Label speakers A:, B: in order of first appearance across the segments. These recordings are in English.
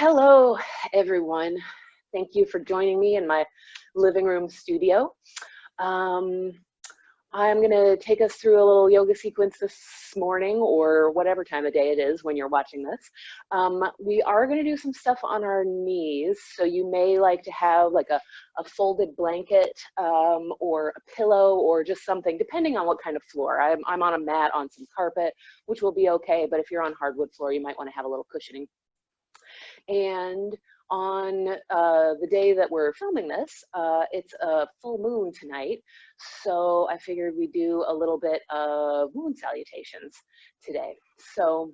A: Hello, everyone. Thank you for joining me in my living room studio. Um, I'm going to take us through a little yoga sequence this morning, or whatever time of day it is when you're watching this. We are going to do some stuff on our knees, so you may like to have like a folded blanket or a pillow or just something, depending on what kind of floor. I'm on a mat on some carpet, which will be okay, but if you're on hardwood floor, you might want to have a little cushioning. And on the day that we're filming this, it's a full moon tonight. So I figured we'd do a little bit of moon salutations today. So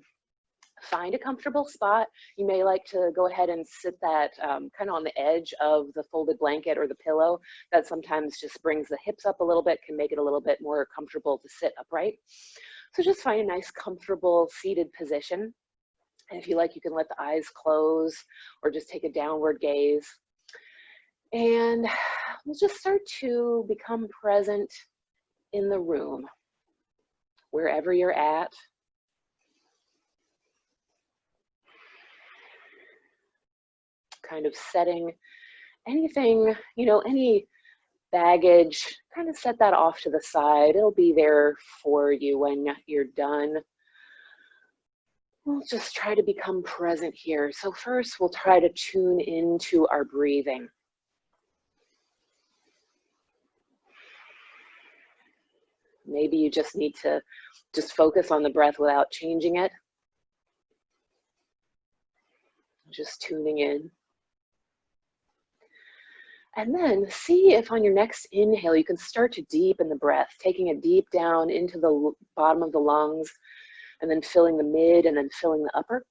A: find a comfortable spot. You may like to go ahead and sit that kind of on the edge of the folded blanket or the pillow. That sometimes just brings the hips up a little bit, can make it a little bit more comfortable to sit upright. So just find a nice, comfortable seated position. And if you like, you can let the eyes close or just take a downward gaze. And we'll just start to become present in the room, wherever you're at. Kind of setting anything, any baggage, kind of set that off to the side. It'll be there for you when you're done. We'll just try to become present here. So first, we'll try to tune into our breathing. Maybe you just need to just focus on the breath without changing it. Just tuning in. And then see if on your next inhale, you can start to deepen the breath, taking it deep down into the bottom of the lungs, and then filling the mid and then filling the upper.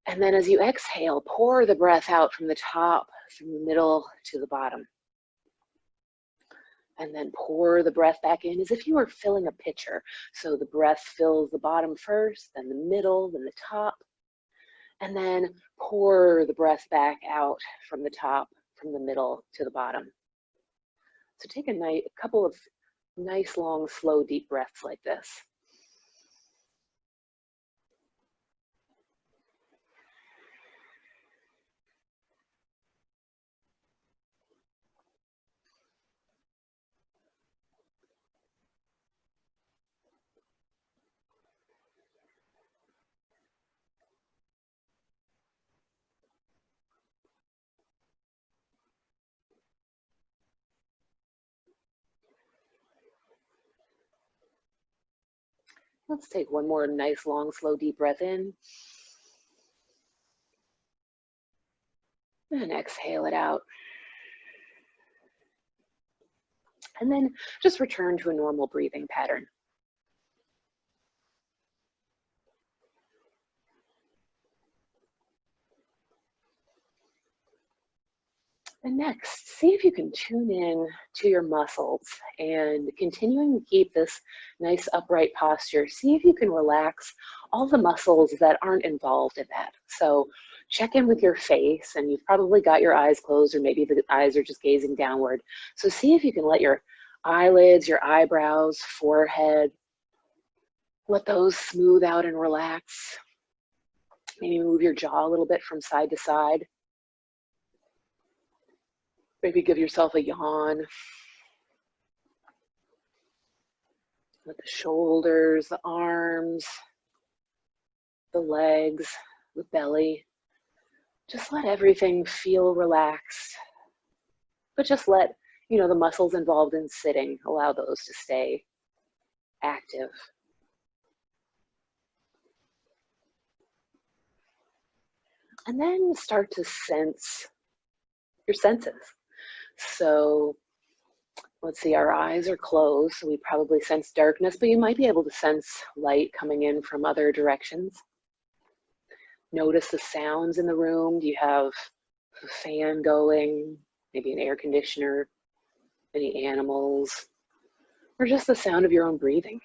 A: And then as you exhale, pour the breath out from the top, from the middle to the bottom. And then pour the breath back in as if you were filling a pitcher. So the breath fills the bottom first, then the middle, then the top. And then pour the breath back out from the top, from the middle to the bottom. So take a couple of nice, long, slow, deep breaths like this. Let's take one more nice, long, slow, deep breath in. And exhale it out. And then just return to a normal breathing pattern. And next, see if you can tune in to your muscles and continuing to keep this nice upright posture. See if you can relax all the muscles that aren't involved in that. So check in with your face, and you've probably got your eyes closed, or maybe the eyes are just gazing downward. So see if you can let your eyelids, your eyebrows, forehead, let those smooth out and relax. Maybe move your jaw a little bit from side to side. Maybe give yourself a yawn. Let the shoulders, the arms, the legs, the belly, just let everything feel relaxed. But just let, the muscles involved in sitting, allow those to stay active. And then start to sense your senses. So let's see, our eyes are closed, so we probably sense darkness, but you might be able to sense light coming in from other directions. Notice the sounds in the room. Do you have a fan going, maybe an air conditioner, any animals, or just the sound of your own breathing?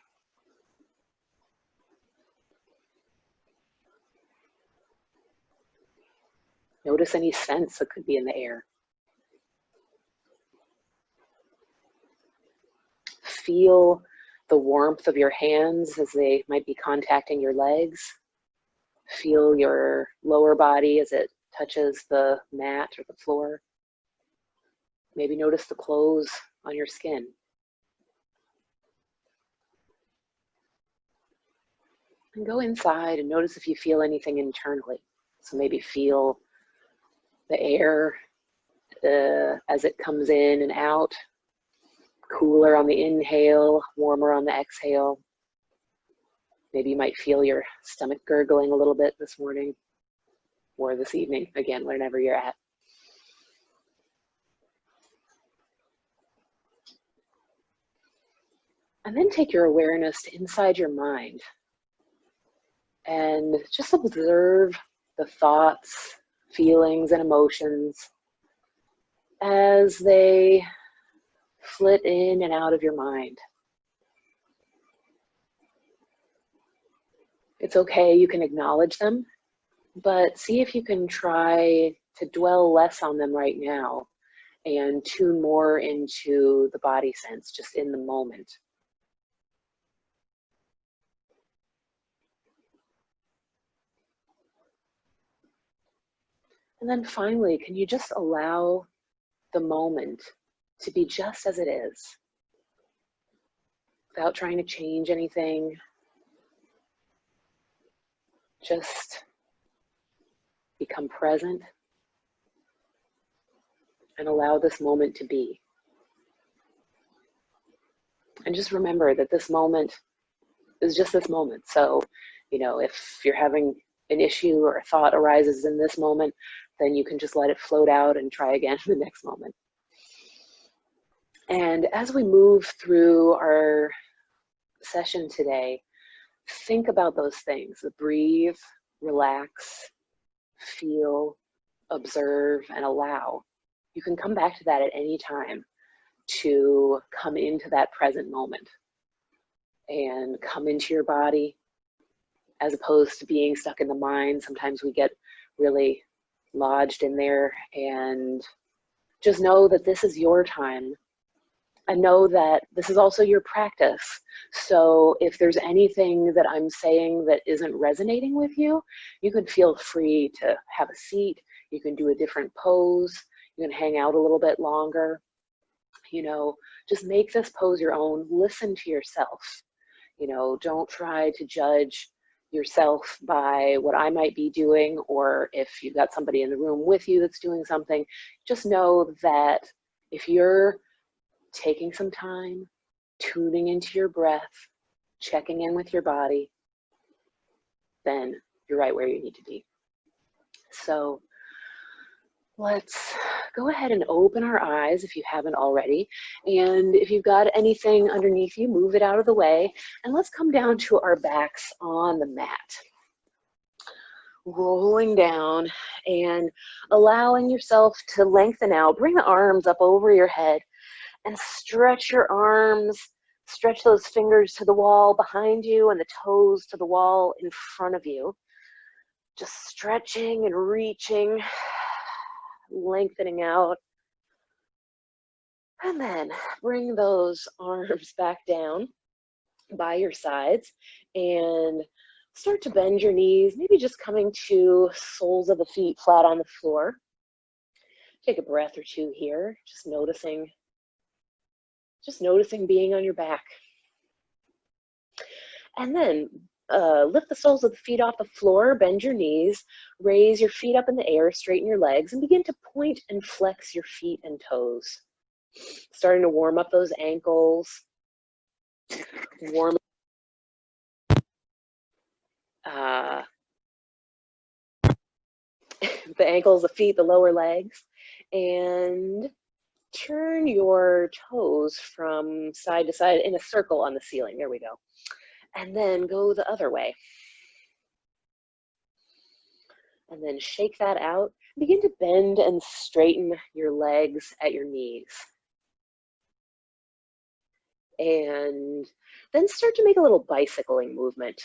A: Notice any scents that could be in the air. Feel the warmth of your hands as they might be contacting your legs. Feel your lower body as it touches the mat or the floor. Maybe notice the clothes on your skin. And go inside and notice if you feel anything internally. So maybe feel the air as it comes in and out, cooler on the inhale, warmer on the exhale. Maybe you might feel your stomach gurgling a little bit this morning or this evening, again, whenever you're at. And then take your awareness to inside your mind and just observe the thoughts, feelings, and emotions as they flit in and out of your mind. It's okay, you can acknowledge them, but see if you can try to dwell less on them right now and tune more into the body sense, just in the moment. And then finally, can you just allow the moment to be just as it is, without trying to change anything? Just become present and allow this moment to be. And just remember that this moment is just this moment. So, if you're having an issue or a thought arises in this moment, then you can just let it float out and try again the next moment. And as we move through our session today, think about those things: breathe, relax, feel, observe, and allow. You can come back to that at any time to come into that present moment and come into your body, as opposed to being stuck in the mind. Sometimes we get really lodged in there, and just know that this is your time, and know that this is also your practice. So if there's anything that I'm saying that isn't resonating with you, you can feel free to have a seat. You can do a different pose. You can hang out a little bit longer. Just make this pose your own. Listen to yourself. Don't try to judge yourself by what I might be doing, or if you've got somebody in the room with you that's doing something. Just know that if you're taking some time, tuning into your breath, checking in with your body, then you're right where you need to be. So let's go ahead and open our eyes if you haven't already. And if you've got anything underneath you, move it out of the way. And let's come down to our backs on the mat. Rolling down and allowing yourself to lengthen out. Bring the arms up over your head and stretch your arms. Stretch those fingers to the wall behind you and the toes to the wall in front of you. Just stretching and reaching, lengthening out. And then bring those arms back down by your sides and start to bend your knees, maybe just coming to soles of the feet flat on the floor. Take a breath or two here, just noticing being on your back. And then lift the soles of the feet off the floor, bend your knees, raise your feet up in the air, straighten your legs, and begin to point and flex your feet and toes. Starting to warm up those ankles, warm the ankles, the feet, the lower legs, and turn your toes from side to side in a circle on the ceiling. There we go. And then go the other way. And then shake that out. Begin to bend and straighten your legs at your knees. And then start to make a little bicycling movement.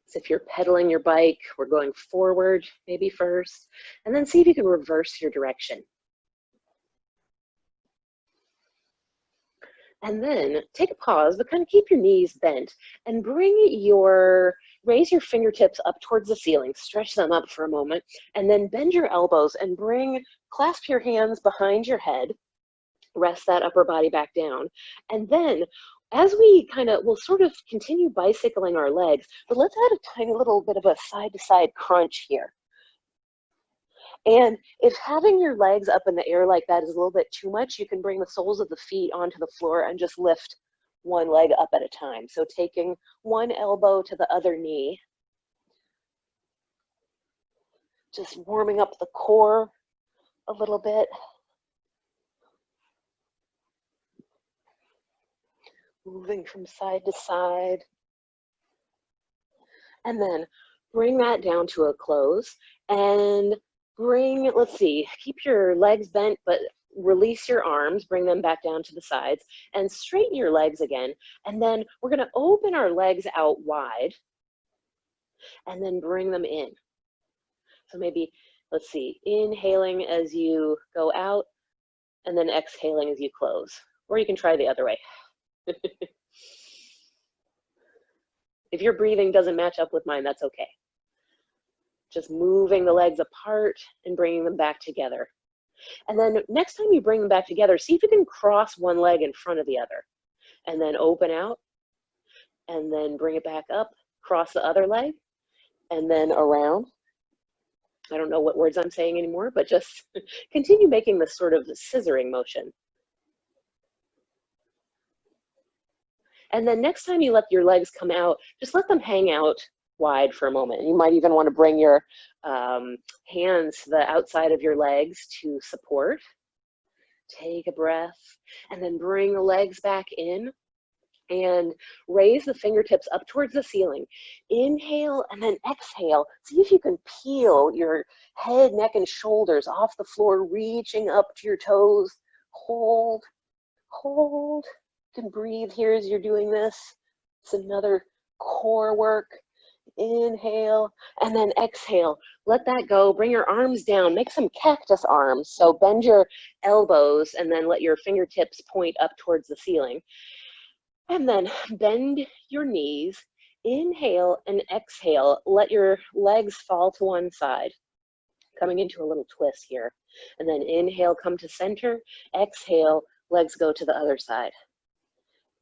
A: So if you're pedaling your bike, we're going forward maybe first, and then see if you can reverse your direction. And then take a pause, but kind of keep your knees bent and bring your raise your fingertips up towards the ceiling, stretch them up for a moment, and then bend your elbows and clasp your hands behind your head, rest that upper body back down. And then as we'll sort of continue bicycling our legs, but let's add a tiny little bit of a side-to-side crunch here. And if having your legs up in the air like that is a little bit too much, you can bring the soles of the feet onto the floor and just lift one leg up at a time. So taking one elbow to the other knee, just warming up the core a little bit. Moving from side to side. And then bring that down to a close and keep your legs bent, but release your arms, bring them back down to the sides and straighten your legs again. And then we're gonna open our legs out wide and then bring them in. So maybe, let's see, inhaling as you go out and then exhaling as you close. Or you can try the other way. If your breathing doesn't match up with mine, that's okay. Just moving the legs apart and bringing them back together. And then next time you bring them back together, see if you can cross one leg in front of the other. And then open out, and then bring it back up, cross the other leg, and then around. I don't know what words I'm saying anymore, but just continue making this sort of scissoring motion. And then next time you let your legs come out, just let them hang out wide for a moment. You might even want to bring your hands to the outside of your legs to support. Take a breath and then bring the legs back in and raise the fingertips up towards the ceiling. Inhale and then exhale. See if you can peel your head, neck, and shoulders off the floor, reaching up to your toes. Hold, hold. You can breathe here as you're doing this. It's another core work. Inhale and then exhale. Let that go. Bring your arms down. Make some cactus arms. So bend your elbows and then let your fingertips point up towards the ceiling. And then bend your knees. Inhale and exhale. Let your legs fall to one side. Coming into a little twist here. And then inhale, come to center. Exhale, legs go to the other side.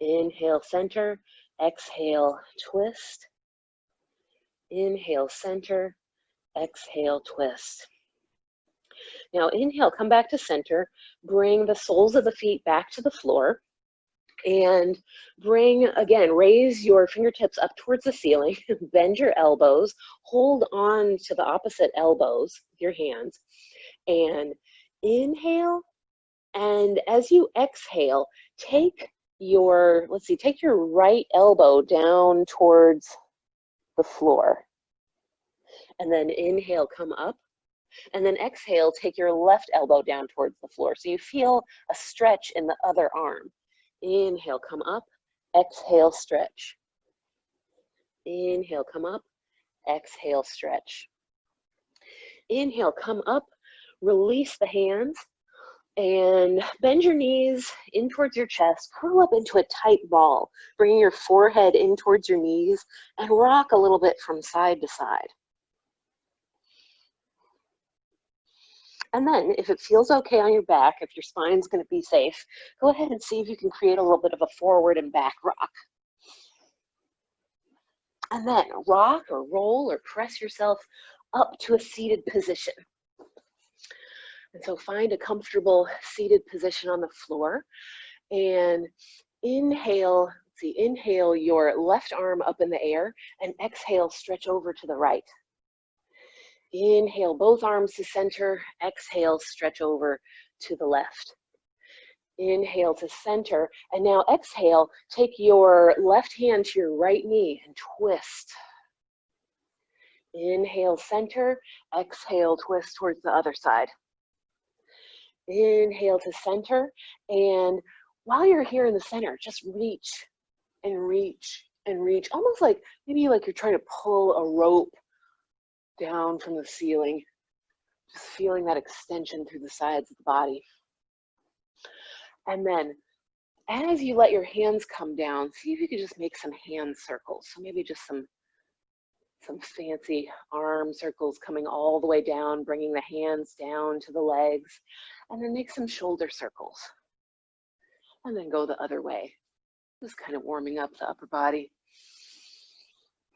A: Inhale, center. Exhale, twist. Inhale, center. Exhale, twist. Now inhale, come back to center. Bring the soles of the feet back to the floor. And raise your fingertips up towards the ceiling. Bend your elbows. Hold on to the opposite elbows with your hands. And inhale. And as you exhale, take your right elbow down towards the floor. And then inhale, come up. And then exhale, take your left elbow down towards the floor. So you feel a stretch in the other arm. Inhale, come up. Exhale, stretch. Inhale, come up. Exhale, stretch. Inhale, come up. Release the hands. And bend your knees in towards your chest, curl up into a tight ball, bringing your forehead in towards your knees and rock a little bit from side to side. And then if it feels okay on your back, if your spine's going to be safe, go ahead and see if you can create a little bit of a forward and back rock. And then rock or roll or press yourself up to a seated position. And so find a comfortable seated position on the floor and inhale your left arm up in the air and exhale, stretch over to the right. Inhale, both arms to center, exhale, stretch over to the left. Inhale to center, and now exhale, take your left hand to your right knee and twist. Inhale, center, exhale, twist towards the other side. Inhale to center, and while you're here in the center, just reach and reach and reach, almost like maybe like you're trying to pull a rope down from the ceiling, just feeling that extension through the sides of the body. And then as you let your hands come down, see if you could just make some hand circles. So maybe just some Some fancy arm circles coming all the way down, bringing the hands down to the legs, and then make some shoulder circles. And then go the other way, just kind of warming up the upper body.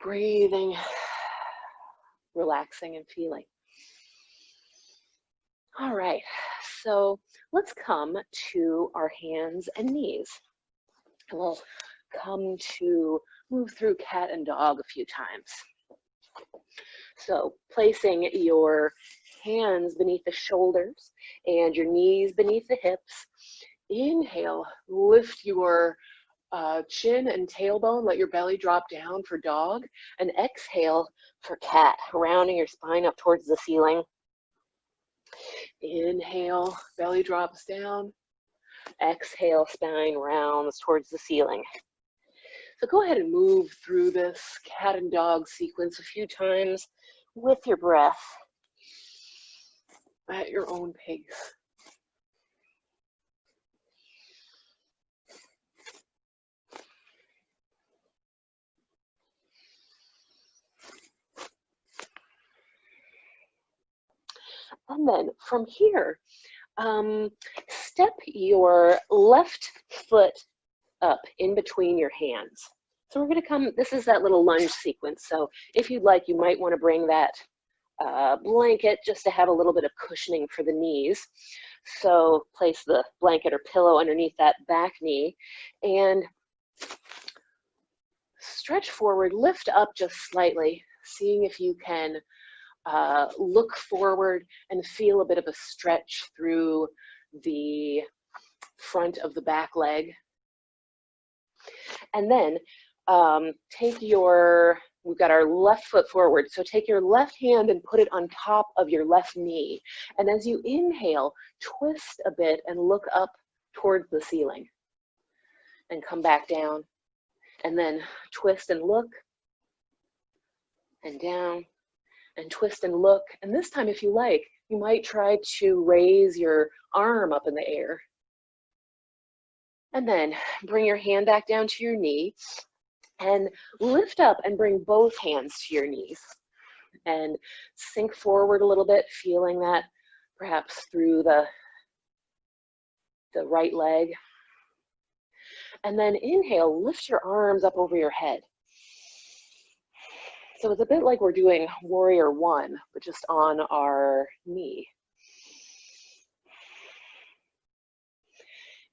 A: Breathing, relaxing and feeling. All right, so let's come to our hands and knees. We'll come to move through cat and dog a few times. So placing your hands beneath the shoulders and your knees beneath the hips. Inhale, lift your chin and tailbone, let your belly drop down for dog, and exhale for cat, rounding your spine up towards the ceiling. Inhale, belly drops down. Exhale, spine rounds towards the ceiling. So go ahead and move through this cat and dog sequence a few times with your breath at your own pace. And then from here, step your left foot up in between your hands. So we're going to come, this is that little lunge sequence. So if you'd like, you might want to bring that blanket just to have a little bit of cushioning for the knees. So place the blanket or pillow underneath that back knee and stretch forward, lift up just slightly, seeing if you can look forward and feel a bit of a stretch through the front of the back leg. And then we've got our left foot forward, so take your left hand and put it on top of your left knee. And as you inhale, twist a bit and look up towards the ceiling. And come back down. And then twist and look. And down. And twist and look. And this time, if you like, you might try to raise your arm up in the air. And then bring your hand back down to your knee and lift up and bring both hands to your knees. And sink forward a little bit, feeling that perhaps through the right leg. And then inhale, lift your arms up over your head. So it's a bit like we're doing warrior one, but just on our knee.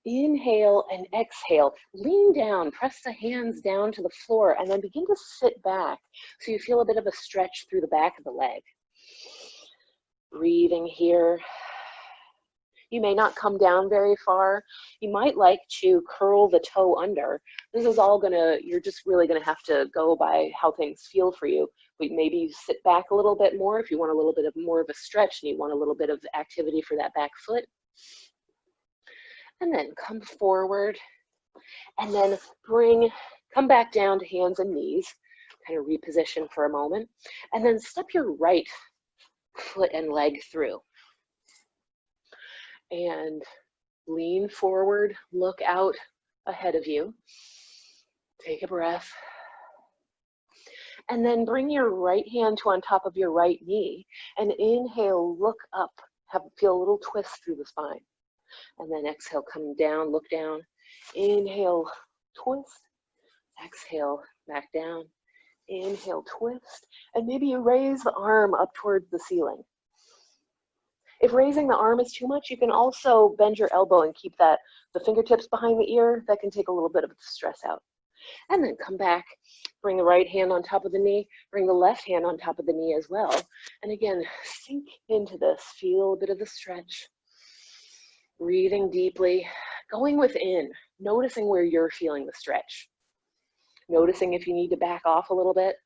A: Inhale and exhale, lean down, press the hands down to the floor, and then begin to sit back so you feel a bit of a stretch through the back of the leg. Breathing here. You may not come down very far. You might like to curl the toe under. This is all you're just really gonna have to go by how things feel for you. But maybe you sit back a little bit more if you want a little bit of more of a stretch and you want a little bit of activity for that back foot. And then come forward and then come back down to hands and knees, kind of reposition for a moment, and then step your right foot and leg through. And lean forward, look out ahead of you, take a breath, and then bring your right hand to on top of your right knee, and inhale, look up, feel a little twist through the spine. And then exhale, come down, look down. Inhale, twist. Exhale, back down. Inhale, twist. And maybe you raise the arm up towards the ceiling. If raising the arm is too much, you can also bend your elbow and keep the fingertips behind the ear. That can take a little bit of the stress out. And then come back, bring the right hand on top of the knee, bring the left hand on top of the knee as well. And again, sink into this, feel a bit of the stretch. Breathing deeply, going within, noticing where you're feeling the stretch. Noticing if you need to back off a little bit.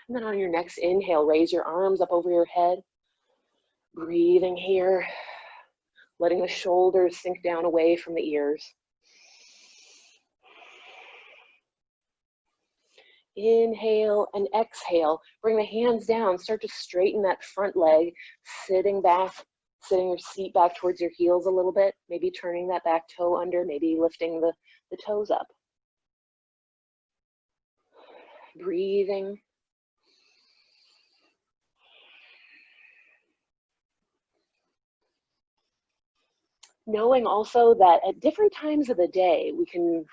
A: And then on your next inhale, raise your arms up over your head. Breathing here, letting the shoulders sink down away from the ears. Inhale and exhale, bring the hands down, start to straighten that front leg, sitting your seat back towards your heels a little bit, maybe turning that back toe under, maybe lifting the toes up. breathing. Knowing also that at different times of the day, we can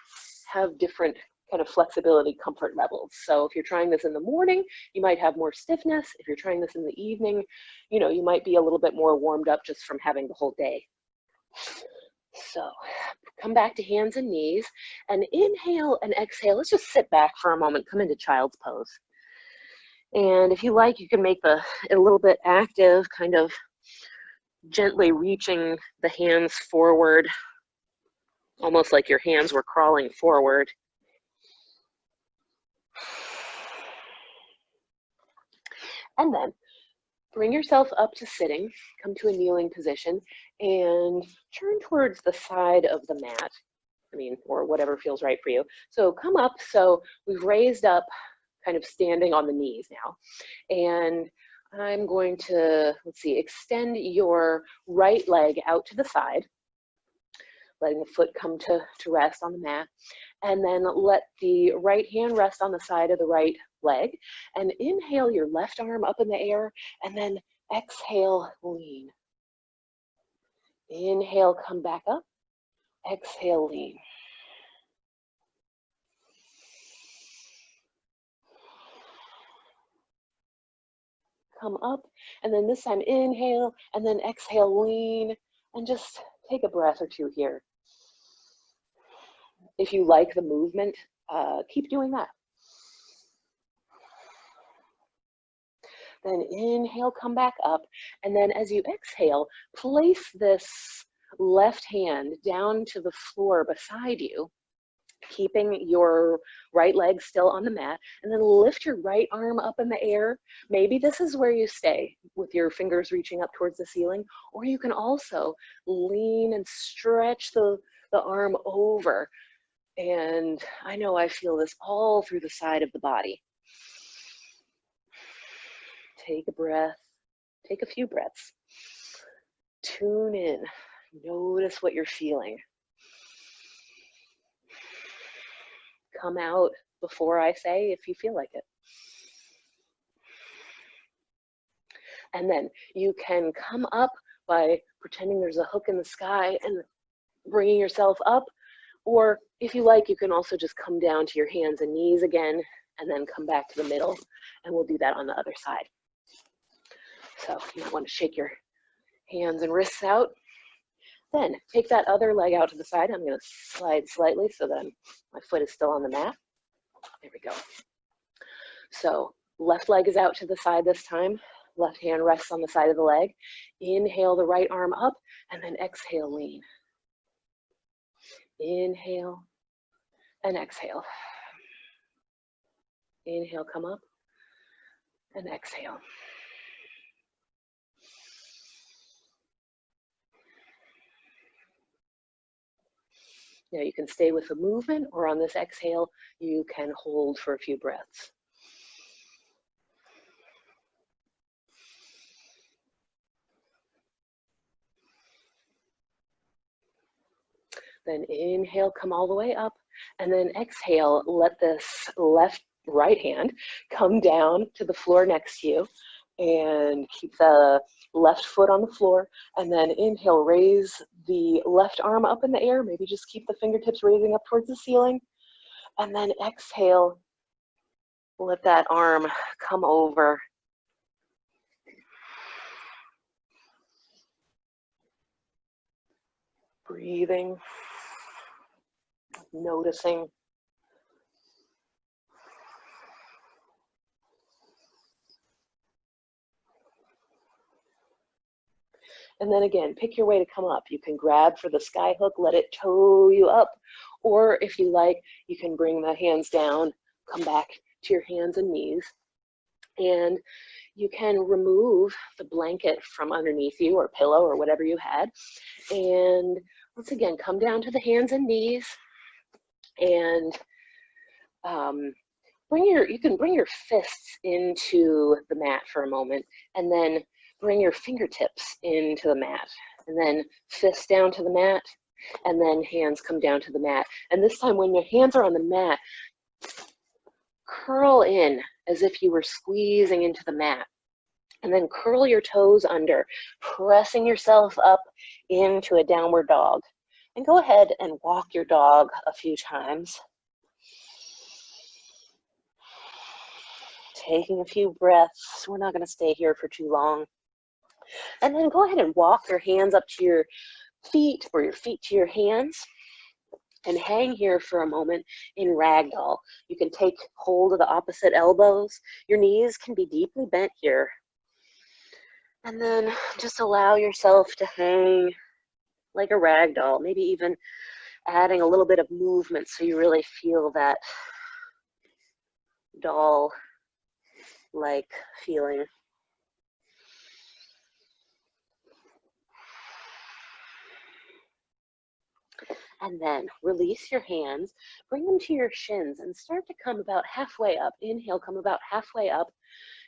A: have different kind of flexibility comfort levels. So if you're trying this in the morning, you might have more stiffness. If you're trying this in the evening, you know, you might be a little bit more warmed up just from having the whole day. So come back to hands and knees and inhale and exhale. Let's just sit back for a moment, come into child's pose. And if you like, you can make it a little bit active, kind of gently reaching the hands forward, almost like your hands were crawling forward. And then bring yourself up to sitting, come to a kneeling position, and turn towards the side of the mat. Or whatever feels right for you. So come up, so we've raised up, kind of standing on the knees now. And I'm going to, extend your right leg out to the side, letting the foot come to rest on the mat. And then let the right hand rest on the side of the right leg. And inhale your left arm up in the air, and then exhale, lean. Inhale, come back up. Exhale, lean. Come up, and then this time inhale, and then exhale, lean, and just take a breath or two here. If you like the movement, keep doing that. Then inhale, come back up, and then as you exhale, place this left hand down to the floor beside you, keeping your right leg still on the mat, and then lift your right arm up in the air. Maybe this is where you stay with your fingers reaching up towards the ceiling, or you can also lean and stretch the arm over. And I know I feel this all through the side of the body. Take a breath, take a few breaths. Tune in, notice what you're feeling. Come out before I say if you feel like it. And then you can come up by pretending there's a hook in the sky and bringing yourself up. Or if you like, you can also just come down to your hands and knees again and then come back to the middle. And we'll do that on the other side. So you might want to shake your hands and wrists out. Then take that other leg out to the side. I'm going to slide slightly so that my foot is still on the mat. There we go. So left leg is out to the side this time. Left hand rests on the side of the leg. Inhale the right arm up, and then exhale, lean. Inhale and exhale. Inhale, come up, and exhale. Now you can stay with the movement, or on this exhale, you can hold for a few breaths. Then inhale, come all the way up, and then exhale, let this right hand come down to the floor next to you, and keep the left foot on the floor, and then inhale, raise the left arm up in the air, maybe just keep the fingertips raising up towards the ceiling, and then exhale, let that arm come over. Breathing, noticing. And then again, pick your way to come up. You can grab for the sky hook, let it tow you up. Or if you like, you can bring the hands down, come back to your hands and knees. And you can remove the blanket from underneath you, or pillow, or whatever you had. And once again, come down to the hands and knees. And you can bring your fists into the mat for a moment, and then bring your fingertips into the mat, and then fists down to the mat, and then hands come down to the mat. And this time when your hands are on the mat, curl in as if you were squeezing into the mat. And then curl your toes under, pressing yourself up into a downward dog. And go ahead and walk your dog a few times. Taking a few breaths. We're not going to stay here for too long. And then go ahead and walk your hands up to your feet or your feet to your hands. And hang here for a moment in ragdoll. You can take hold of the opposite elbows. Your knees can be deeply bent here. And then just allow yourself to hang like a ragdoll, maybe even adding a little bit of movement so you really feel that doll-like feeling. And then release your hands, bring them to your shins and start to come about halfway up. Inhale, come about halfway up.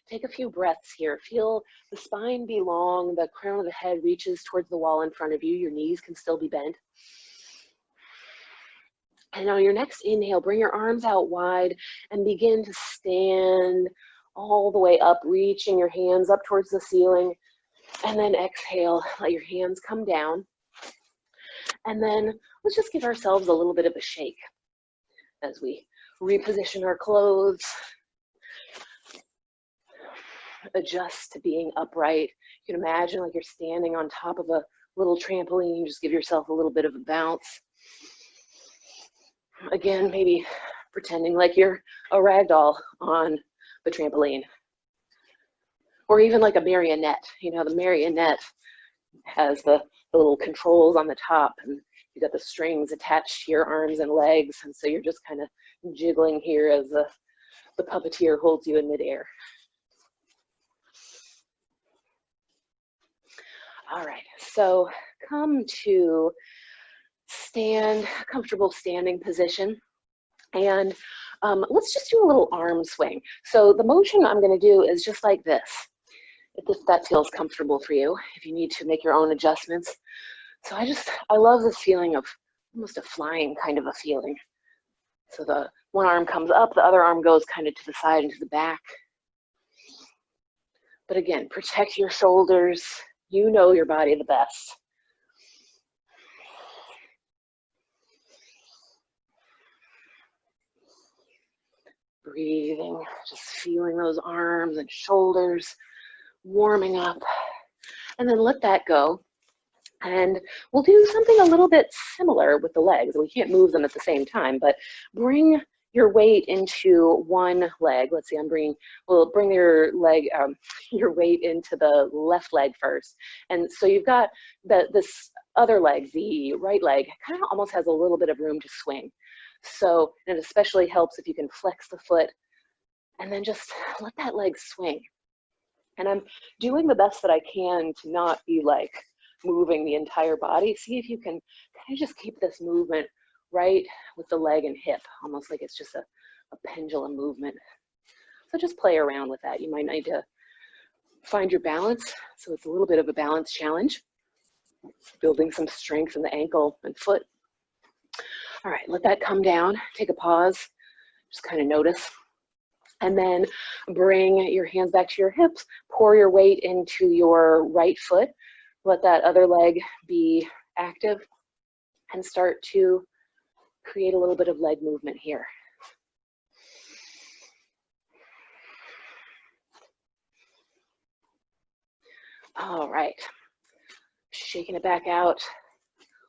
A: Take a few breaths here. Feel the spine be long, the crown of the head reaches towards the wall in front of you. Your knees can still be bent. And on your next inhale, bring your arms out wide and begin to stand all the way up, reaching your hands up towards the ceiling. And then exhale, let your hands come down. And then let's just give ourselves a little bit of a shake as we reposition our clothes, adjust to being upright. You can imagine like you're standing on top of a little trampoline. Just give yourself a little bit of a bounce. Again, maybe pretending like you're a rag doll on the trampoline. Or even like a marionette. You know, the marionette has the little controls on the top, and you got the strings attached to your arms and legs, and so you're just kind of jiggling here as the puppeteer holds you in midair. All right, so come to stand, comfortable standing position, and let's just do a little arm swing. So the motion I'm going to do is just like this. If that feels comfortable for you, if you need to make your own adjustments. So I love this feeling of almost a flying kind of a feeling. So the one arm comes up, the other arm goes kind of to the side and to the back. But again, protect your shoulders. You know your body the best. Breathing, just feeling those arms and shoulders warming up. And then let that go. And we'll do something a little bit similar with the legs. We can't move them at the same time, but bring your weight into one leg. Let's see, we'll bring your leg, your weight into the left leg first. And so you've got this other leg, the right leg, kind of almost has a little bit of room to swing. So, and it especially helps if you can flex the foot and then just let that leg swing. And I'm doing the best that I can to not be like moving the entire body. See if you can kind of just keep this movement right with the leg and hip, almost like it's just a pendulum movement. So just play around with that. You might need to find your balance. So it's a little bit of a balance challenge, building some strength in the ankle and foot. All right, let that come down. Take a pause, just kind of notice. And then bring your hands back to your hips, pour your weight into your right foot, let that other leg be active, and start to create a little bit of leg movement here. All right, shaking it back out.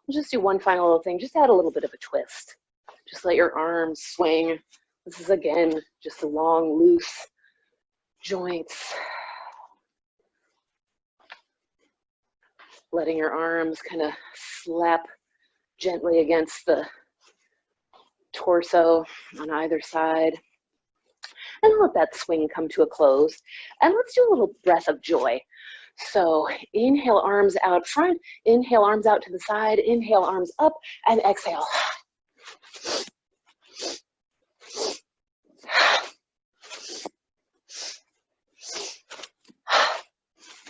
A: We'll just do one final little thing, just add a little bit of a twist. Just let your arms swing. This is, again, just a long, loose joints. Letting your arms kind of slap gently against the torso on either side. And let that swing come to a close. And let's do a little breath of joy. So inhale, arms out front. Inhale, arms out to the side. Inhale, arms up, and exhale.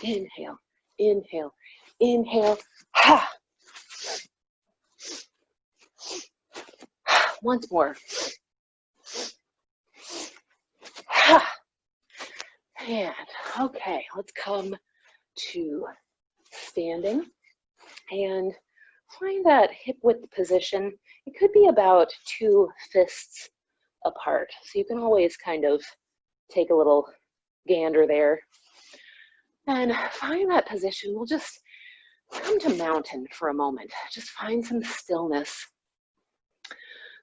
A: Inhale, inhale, inhale. Once more. And okay, let's come to standing and find that hip width position. It could be about 2 fists apart. So you can always kind of take a little gander there and find that position. We'll just come to mountain for a moment. Just find some stillness.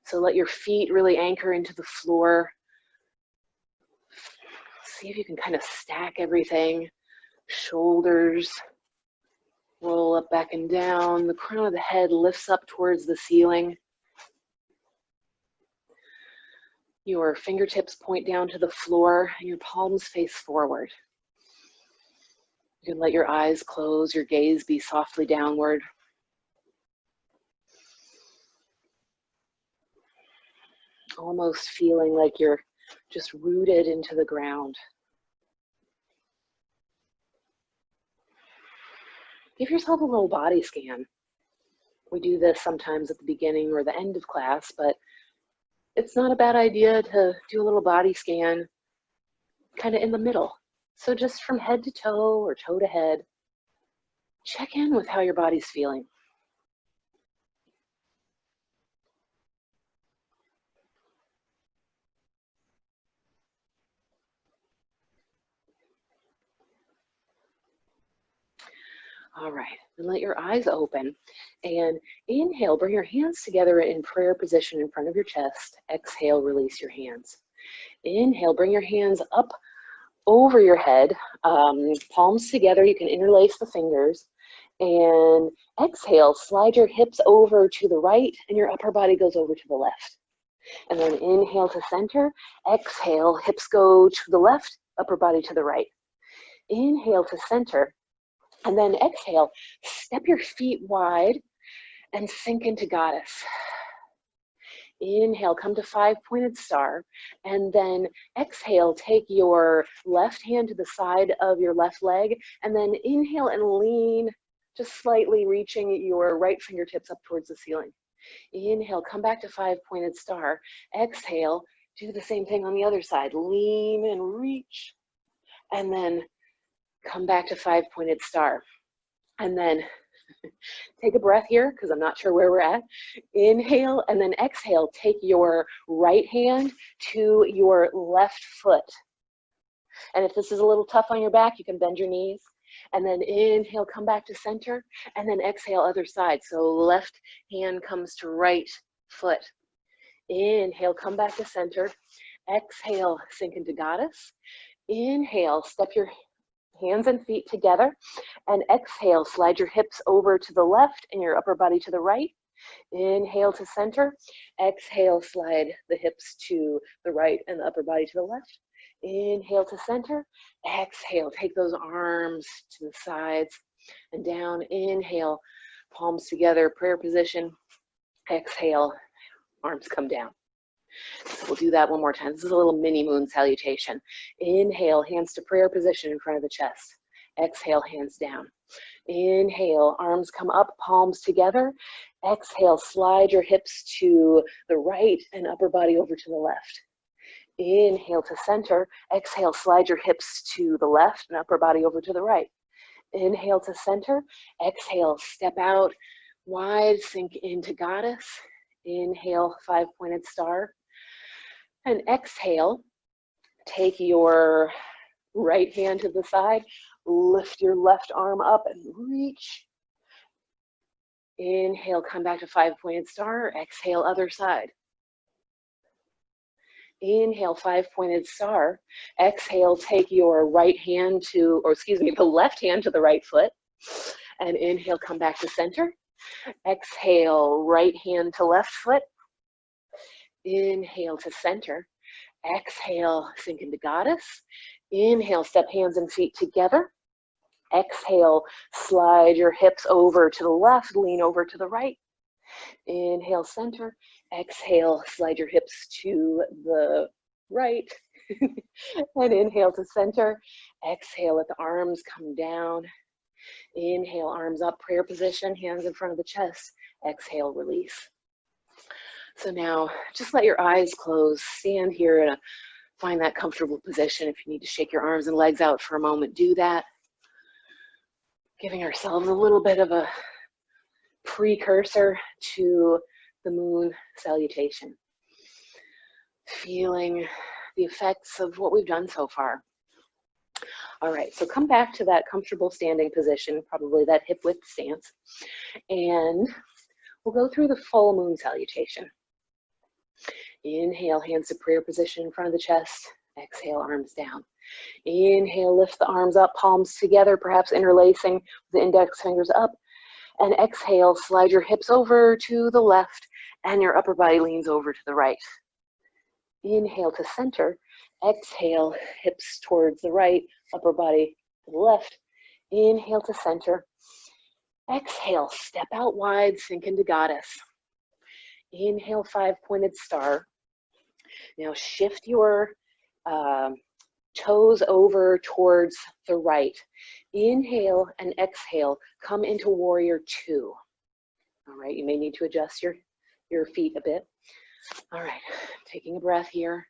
A: So let your feet really anchor into the floor. See if you can kind of stack everything. Shoulders roll up, back and down. The crown of the head lifts up towards the ceiling. Your fingertips point down to the floor and your palms face forward. You can let your eyes close, your gaze be softly downward. Almost feeling like you're just rooted into the ground. Give yourself a little body scan. We do this sometimes at the beginning or the end of class, but it's not a bad idea to do a little body scan kind of in the middle. So just from head to toe or toe to head, check in with how your body's feeling. All right, and let your eyes open and inhale, bring your hands together in prayer position in front of your chest. Exhale, release your hands. Inhale, bring your hands up over your head, palms together. You can interlace the fingers. And exhale, slide your hips over to the right and your upper body goes over to the left. And then inhale to center, exhale, hips go to the left, upper body to the right. Inhale to center. And then exhale, step your feet wide and sink into goddess. Inhale, come to 5-pointed star. And then exhale, take your left hand to the side of your left leg. And then inhale and lean, just slightly reaching your right fingertips up towards the ceiling. Inhale, come back to 5-pointed star. Exhale, do the same thing on the other side. Lean and reach. And then come back to 5-pointed star. And then take a breath here because I'm not sure where we're at. Inhale and then exhale. Take your right hand to your left foot. And if this is a little tough on your back, you can bend your knees. And then inhale, come back to center. And then exhale, other side. So left hand comes to right foot. Inhale, come back to center. Exhale, sink into goddess. Inhale, step your hands and feet together, and exhale, slide your hips over to the left and your upper body to the right. Inhale to center, exhale, slide the hips to the right and the upper body to the left. Inhale to center, exhale, take those arms to the sides and down. Inhale, palms together, prayer position. Exhale, arms come down. So we'll do that one more time. This is a little mini moon salutation. Inhale, hands to prayer position in front of the chest. Exhale, hands down. Inhale, arms come up, palms together. Exhale, slide your hips to the right and upper body over to the left. Inhale to center. Exhale, slide your hips to the left and upper body over to the right. Inhale to center. Exhale, step out wide, sink into goddess. Inhale, 5-pointed star. And exhale, take your right hand to the side, lift your left arm up and reach. Inhale, come back to 5-pointed star. Exhale, other side. Inhale, 5-pointed star. Exhale, take your right hand to, or excuse me, the left hand to the right foot. And inhale, come back to center. Exhale, right hand to left foot. Inhale to center. Exhale, sink into goddess. Inhale, step hands and feet together. Exhale, slide your hips over to the left, lean over to the right. Inhale, center. Exhale, slide your hips to the right. And inhale to center. Exhale, let the arms come down. Inhale, arms up, prayer position, hands in front of the chest. Exhale, release. So now just let your eyes close. Stand here in a Find that comfortable position. If you need to shake your arms and legs out for a moment, do that. Giving ourselves a little bit of a precursor to the moon salutation. Feeling the effects of what we've done so far. All right, so come back to that comfortable standing position, probably that hip width stance, and we'll go through the full moon salutation. Inhale, hands to prayer position in front of the chest. Exhale, arms down. Inhale, lift the arms up, palms together, perhaps interlacing the index fingers up. And exhale, slide your hips over to the left and your upper body leans over to the right. Inhale to center. Exhale, hips towards the right, upper body to the left. Inhale to center. Exhale, step out wide, sink into goddess. Inhale, 5-pointed star. Now shift your toes over towards the right. Inhale and exhale, come into warrior 2. All right, you may need to adjust your feet a bit. All right, taking a breath here.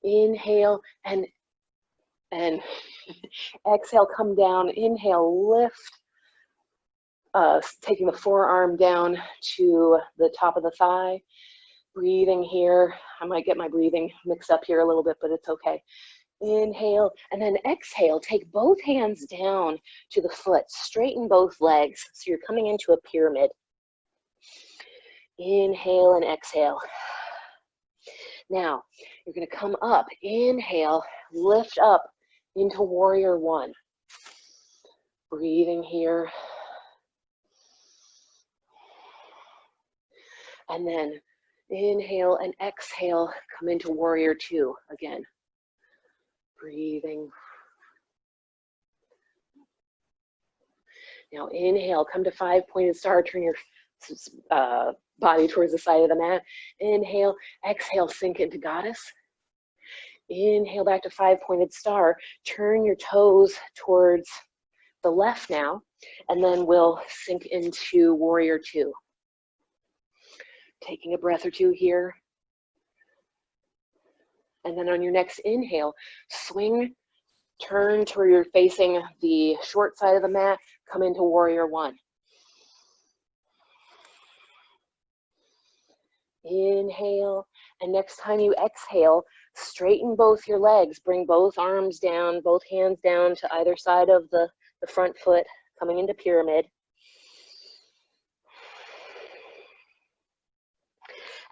A: Inhale and exhale, come down. Inhale, lift. Taking the forearm down to the top of the thigh. Breathing here. I might get my breathing mixed up here a little bit, but it's okay. Inhale, and then exhale. Take both hands down to the foot. Straighten both legs, so you're coming into a pyramid. Inhale and exhale. Now, you're going to come up. Inhale, lift up into warrior 1. Breathing here. And then inhale and exhale, come into warrior 2 again. Breathing. Now inhale, come to 5-pointed star, turn your body towards the side of the mat. Inhale, exhale, sink into goddess. Inhale back to 5-pointed star, turn your toes towards the left now, and then we'll sink into warrior 2. Taking a breath or two here. And then on your next inhale, swing, turn to where you're facing the short side of the mat, come into warrior 1. Inhale, and next time you exhale, straighten both your legs, bring both arms down, both hands down to either side of the front foot, coming into pyramid.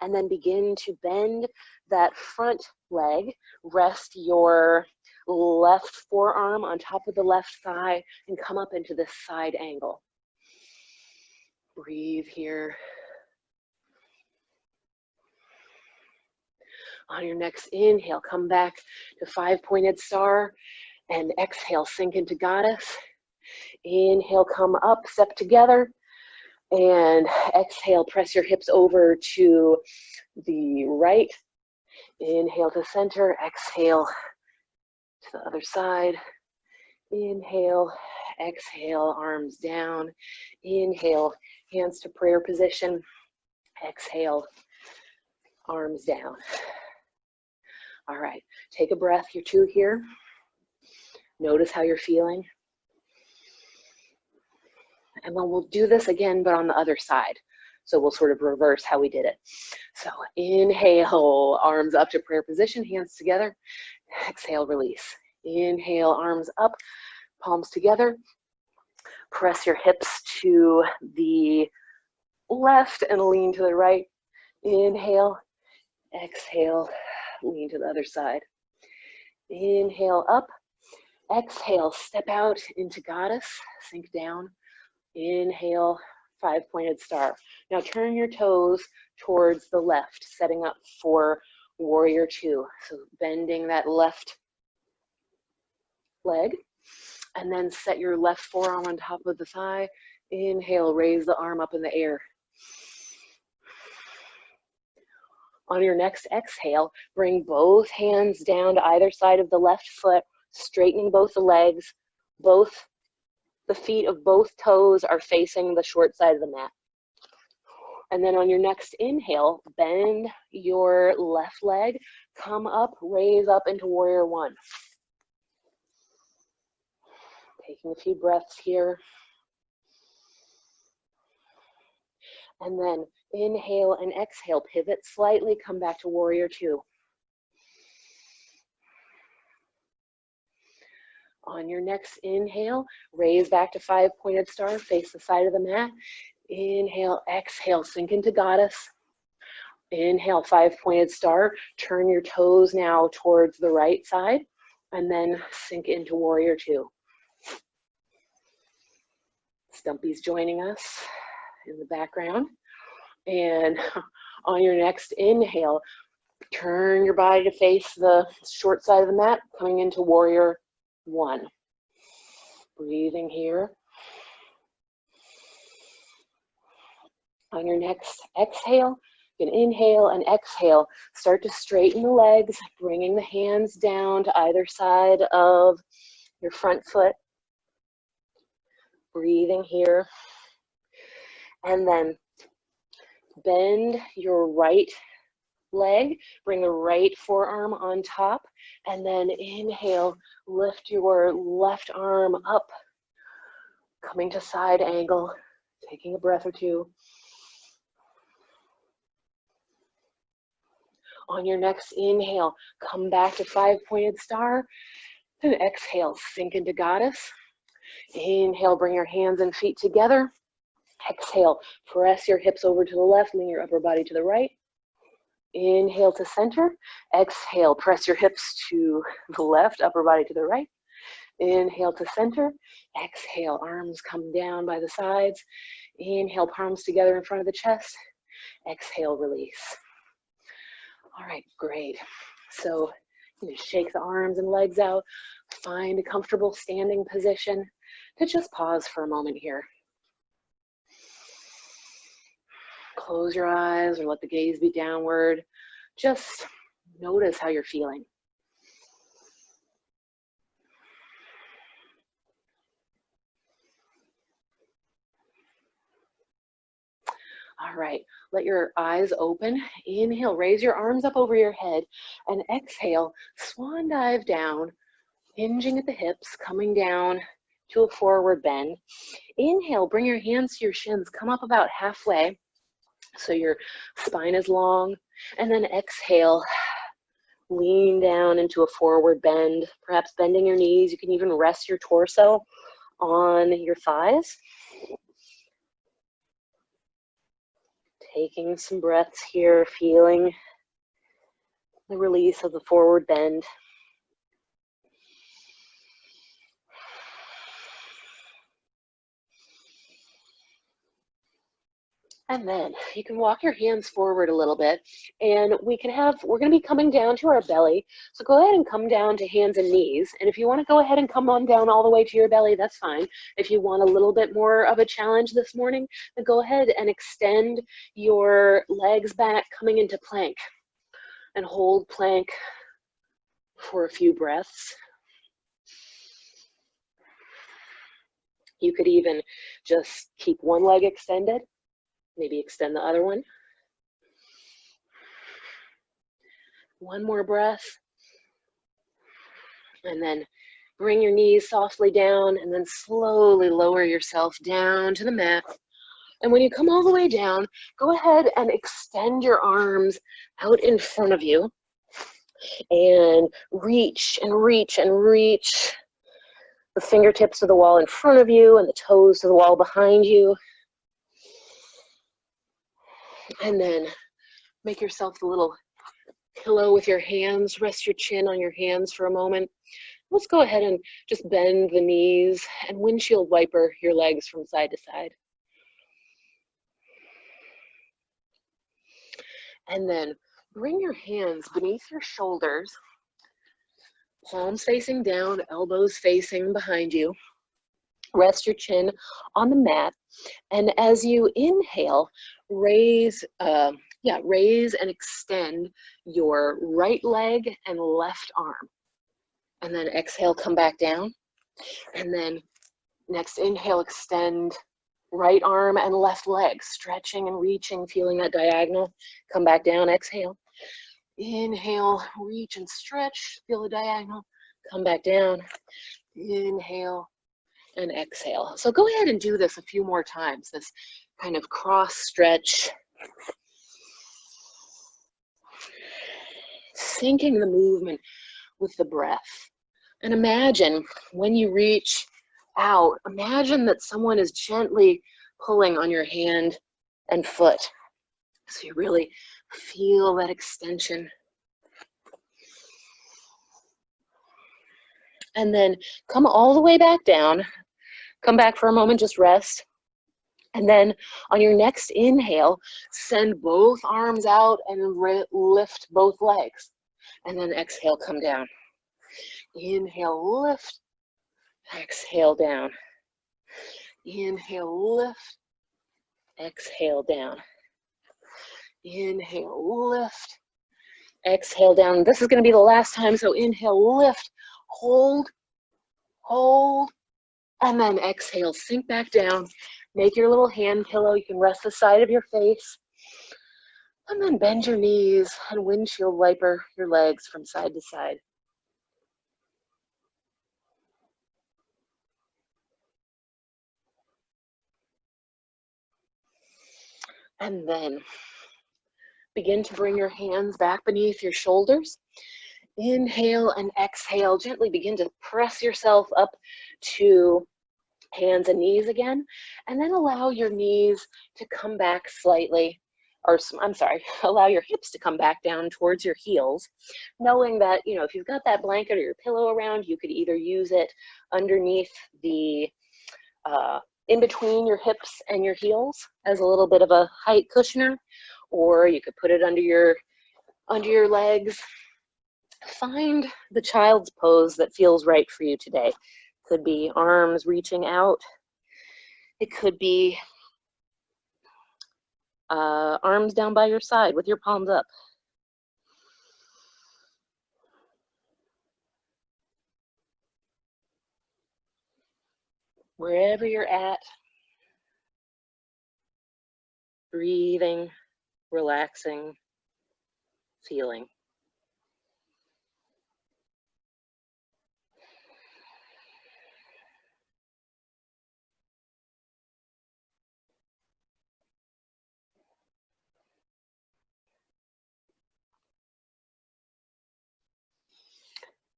A: And then begin to bend that front leg, rest your left forearm on top of the left thigh and come up into this side angle. Breathe here. On your next inhale, come back to 5-pointed star and exhale, sink into goddess. Inhale, come up, step together. And exhale, press your hips over to the right. Inhale to center, exhale to the other side. Inhale, exhale, arms down. Inhale, hands to prayer position. Exhale, arms down. All right, take a breath or two here. Notice how you're feeling. And then we'll do this again, but on the other side. So we'll sort of reverse how we did it. So inhale, arms up to prayer position, hands together. Exhale, release. Inhale, arms up, palms together. Press your hips to the left and lean to the right. Inhale, exhale, lean to the other side. Inhale up, exhale, step out into goddess, sink down. Inhale, 5-pointed star. Now turn your toes towards the left, setting up for warrior 2. So bending that left leg, and then set your left forearm on top of the thigh. Inhale, raise the arm up in the air. On your next exhale, bring both hands down to either side of the left foot, straightening both the legs. Both the feet of both toes are facing the short side of the mat. And then on your next inhale, bend your left leg, come up, raise up into warrior one. Taking a few breaths here. And then inhale and exhale, pivot slightly, come back to warrior two. On your next inhale, raise back to five-pointed star, face the side of the mat. Inhale, exhale, sink into goddess. Inhale, five-pointed star. Turn your toes now towards the right side, and then sink into warrior two. Stumpy's joining us in the background. And on your next inhale, turn your body to face the short side of the mat, coming into warrior one. Breathing here. On your next exhale, you can inhale and exhale. Start to straighten the legs, bringing the hands down to either side of your front foot. Breathing here. And then bend your right leg, bring the right forearm on top, and then inhale, lift your left arm up, coming to side angle, taking a breath or two. On your next inhale, come back to five-pointed star, and exhale, sink into goddess. Inhale, bring your hands and feet together. Exhale, press your hips over to the left, lean your upper body to the right. Inhale to center. Exhale, press your hips to the left, upper body to the right. Inhale to center. Exhale, arms come down by the sides. Inhale, palms together in front of the chest. Exhale, release. All right, great. So you shake the arms and legs out. Find a comfortable standing position to just pause for a moment here. Close your eyes or let the gaze be downward. Just notice how you're feeling. All right, let your eyes open. Inhale, raise your arms up over your head, and exhale, swan dive down, hinging at the hips, coming down to a forward bend. Inhale, bring your hands to your shins, come up about halfway so your spine is long, and then exhale, lean down into a forward bend, perhaps bending your knees. You can even rest your torso on your thighs. Taking some breaths here, feeling the release of the forward bend. And then you can walk your hands forward a little bit, and we're gonna be coming down to our belly. So go ahead and come down to hands and knees. And if you wanna go ahead and come on down all the way to your belly, that's fine. If you want a little bit more of a challenge this morning, then go ahead and extend your legs back, coming into plank. And hold plank for a few breaths. You could even just keep one leg extended. Maybe extend the other one. One more breath. And then bring your knees softly down and then slowly lower yourself down to the mat. And when you come all the way down, go ahead and extend your arms out in front of you and reach and reach and reach the fingertips to the wall in front of you and the toes to the wall behind you. And then make yourself a little pillow with your hands. Rest your chin on your hands for a moment. Let's go ahead and just bend the knees and windshield wiper your legs from side to side. And then bring your hands beneath your shoulders, palms facing down, elbows facing behind you. Rest your chin on the mat. And as you inhale, raise and extend your right leg and left arm. And then exhale, come back down. And then next inhale, extend right arm and left leg, stretching and reaching, feeling that diagonal. Come back down, exhale. Inhale, reach and stretch, feel the diagonal. Come back down, inhale and exhale. So go ahead and do this a few more times, this kind of cross stretch. Syncing the movement with the breath. And imagine when you reach out, imagine that someone is gently pulling on your hand and foot. So you really feel that extension. And then come all the way back down. Come back for a moment, just rest. And then on your next inhale, send both arms out and lift both legs. And then exhale, come down. Inhale, lift. Exhale, down. Inhale, lift. Exhale, down. Inhale, lift. Exhale, down. This is going to be the last time, so inhale, lift, hold, hold, and then exhale, sink back down. Make your little hand pillow. You can rest the side of your face. And then bend your knees and windshield wiper your legs from side to side. And then begin to bring your hands back beneath your shoulders. Inhale and exhale. Gently begin to press yourself up to hands and knees again. And then allow your knees to come back slightly, or I'm sorry, allow your hips to come back down towards your heels, knowing that, you know, if you've got that blanket or your pillow around, you could either use it underneath the, in between your hips and your heels as a little bit of a height cushioner, or you could put it under your legs. Find the child's pose that feels right for you today. Could be arms reaching out. It could be arms down by your side with your palms up. Wherever you're at, breathing, relaxing, feeling.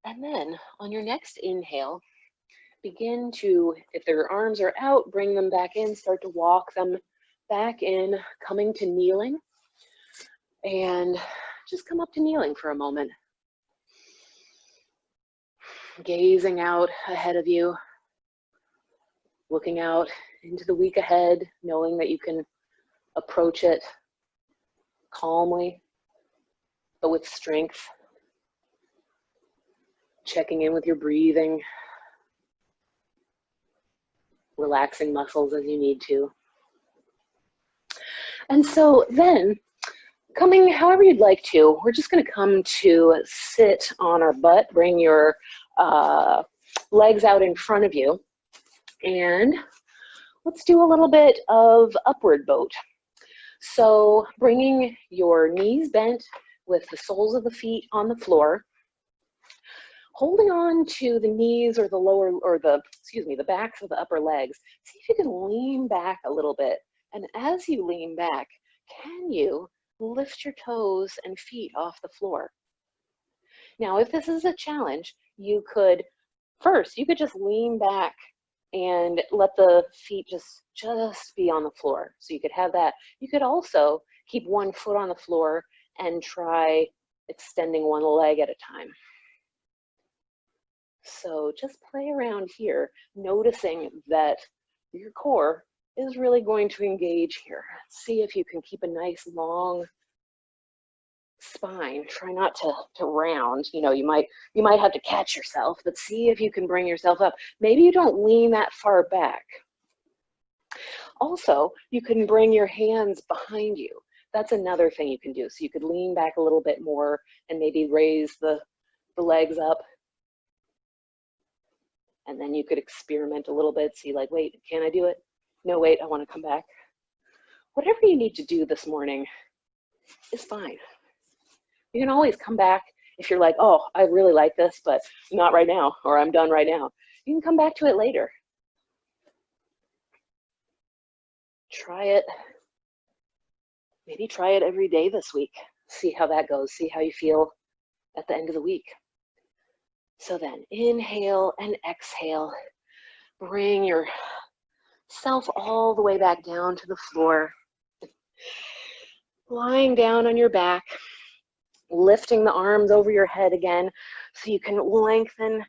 A: And then on your next inhale, begin to, if their arms are out, bring them back in, start to walk them back in, coming to kneeling. And just come up to kneeling for a moment. Gazing out ahead of you, looking out into the week ahead, knowing that you can approach it calmly, but with strength. Checking in with your breathing, relaxing muscles as you need to. And so then, coming however you'd like to, we're just going to come to sit on our butt, bring your legs out in front of you, and let's do a little bit of upward boat. So bringing your knees bent with the soles of the feet on the floor, holding on to the knees or the lower, or the backs of the upper legs. See if you can lean back a little bit. And as you lean back, can you lift your toes and feet off the floor? Now, if this is a challenge, you could just lean back and let the feet just be on the floor. So you could have that. You could also keep one foot on the floor and try extending one leg at a time. So just play around here, noticing that your core is really going to engage here. See if you can keep a nice long spine. Try not to round. You know, you might have to catch yourself, but see if you can bring yourself up. Maybe you don't lean that far back. Also, you can bring your hands behind you. That's another thing you can do. So you could lean back a little bit more and maybe raise the legs up. And then you could experiment a little bit, see like, wait, can I do it? no, wait, I want to come back. Whatever you need to do this morning is fine. You can always come back if you're like, oh, I really like this, but not right now, or I'm done right now. You can come back to it later. Try it. Maybe try it every day this week. See how that goes. See how you feel at the end of the week. So then inhale and exhale. Bring yourself all the way back down to the floor. Lying down on your back, lifting the arms over your head again so you can lengthen,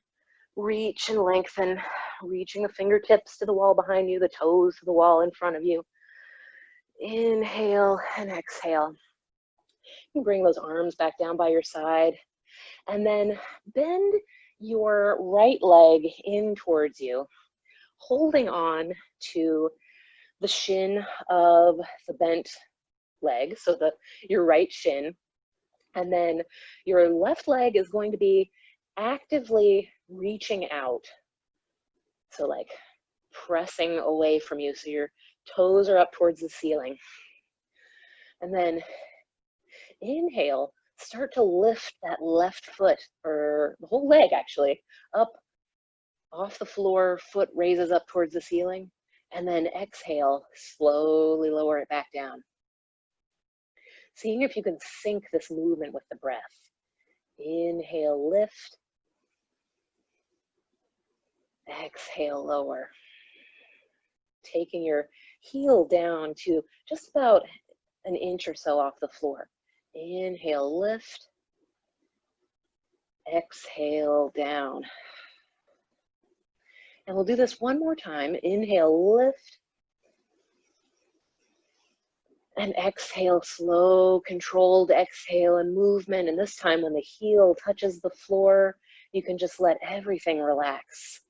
A: reach and lengthen, reaching the fingertips to the wall behind you, the toes to the wall in front of you. Inhale and exhale. You can bring those arms back down by your side and then bend your right leg in towards you, holding on to the shin of the bent leg, so your right shin, and then your left leg is going to be actively reaching out, so like pressing away from you, so your toes are up towards the ceiling. And then inhale, start to lift that left foot, or the whole leg actually, up off the floor, foot raises up towards the ceiling, and then exhale, slowly lower it back down. Seeing if you can sync this movement with the breath. Inhale, lift. Exhale, lower. Taking your heel down to just about an inch or so off the floor. Inhale, lift. Exhale, down. And we'll do this one more time. Inhale, lift. And exhale, slow, controlled exhale and movement. And this time when the heel touches the floor, you can just let everything relax.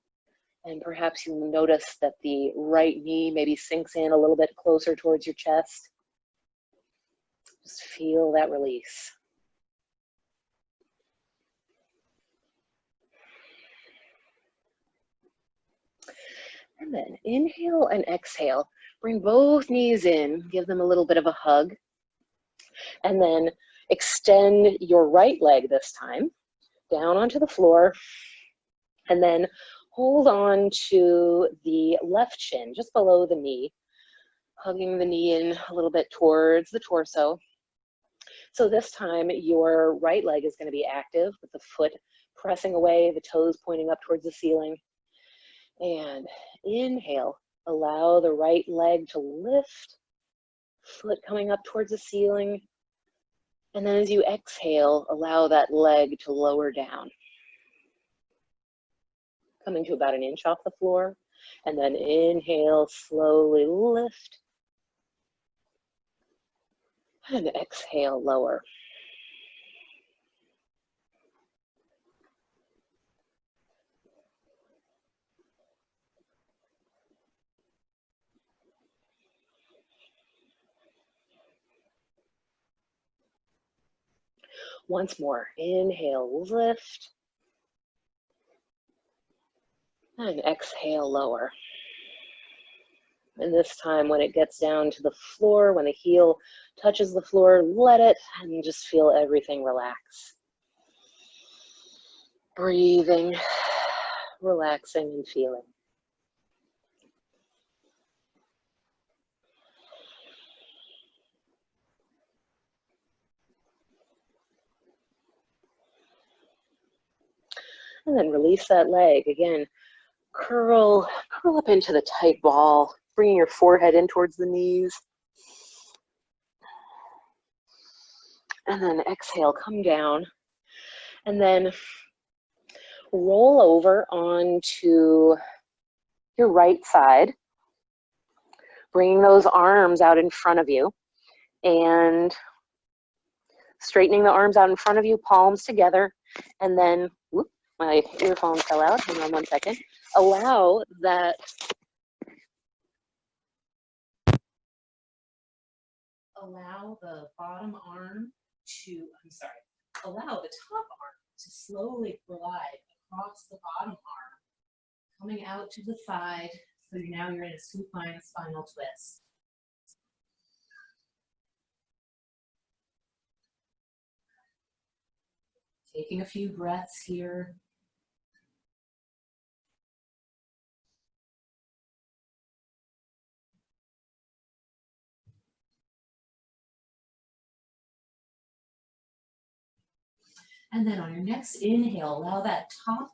A: And perhaps you notice that the right knee maybe sinks in a little bit closer towards your chest. Just feel that release. And then inhale and exhale. Bring both knees in, give them a little bit of a hug. And then extend your right leg this time, down onto the floor. And then hold on to the left shin, just below the knee, hugging the knee in a little bit towards the torso. So this time your right leg is going to be active with the foot pressing away, the toes pointing up towards the ceiling. And inhale, allow the right leg to lift, foot coming up towards the ceiling. And then as you exhale, allow that leg to lower down, coming to about an inch off the floor. And then inhale, slowly lift. And exhale, lower. Once more, inhale, lift. And exhale, lower. And this time when it gets down to the floor, when the heel touches the floor, let it and just feel everything relax. Breathing, relaxing and feeling. And then release that leg. Again, curl up into the tight ball, bringing your forehead in towards the knees. And then exhale, come down. And then roll over onto your right side, bringing those arms out in front of you and straightening the arms out in front of you, palms together, and then, whoop, my earphone fell out, hang on one second. Allow the bottom arm to, allow the top arm to slowly glide across the bottom arm, coming out to the side,
B: So now you're in a supine spinal twist. Taking a few breaths here. And then on your next inhale, allow that top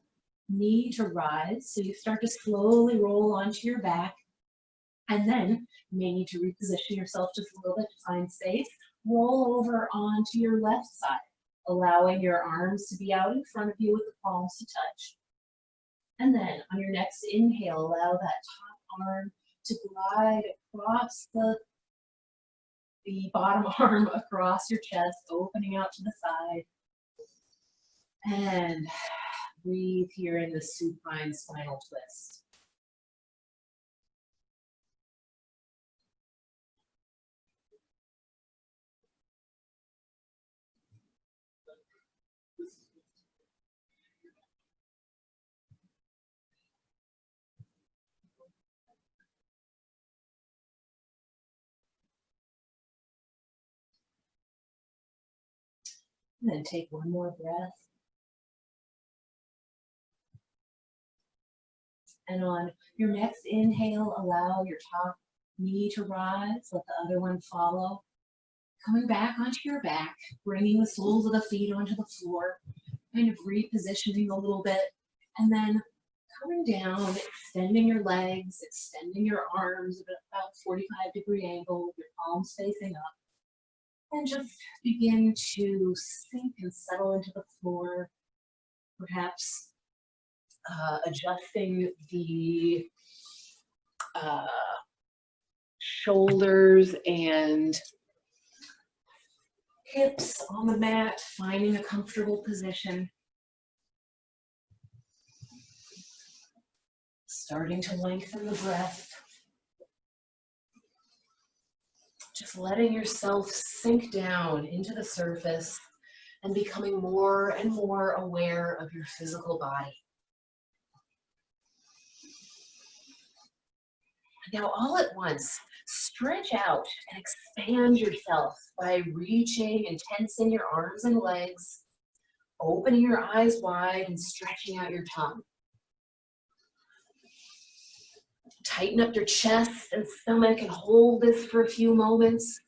B: knee to rise. So you start to slowly roll onto your back. And then you may need to reposition yourself just a little bit to find space. Roll over onto your left side, allowing your arms to be out in front of you with the palms to touch. And then on your next inhale, allow that top arm to glide across the bottom arm across your chest, opening out to the side. And breathe here in the supine spinal twist. And then take one more breath. And on your next inhale, allow your top knee to rise, let the other one follow. Coming back onto your back, bringing the soles of the feet onto the floor, kind of repositioning a little bit, and then coming down, extending your legs, extending your arms at about 45-degree angle with your palms facing up. And just begin to sink and settle into the floor, perhaps adjusting the shoulders and hips on the mat, finding a comfortable position. Starting to lengthen the breath. Just letting yourself sink down into the surface and becoming more and more aware of your physical body. Now, all at once, stretch out and expand yourself by reaching and tensing your arms and legs, opening your eyes wide and stretching out your tongue. Tighten up your chest and stomach and hold this for a few moments.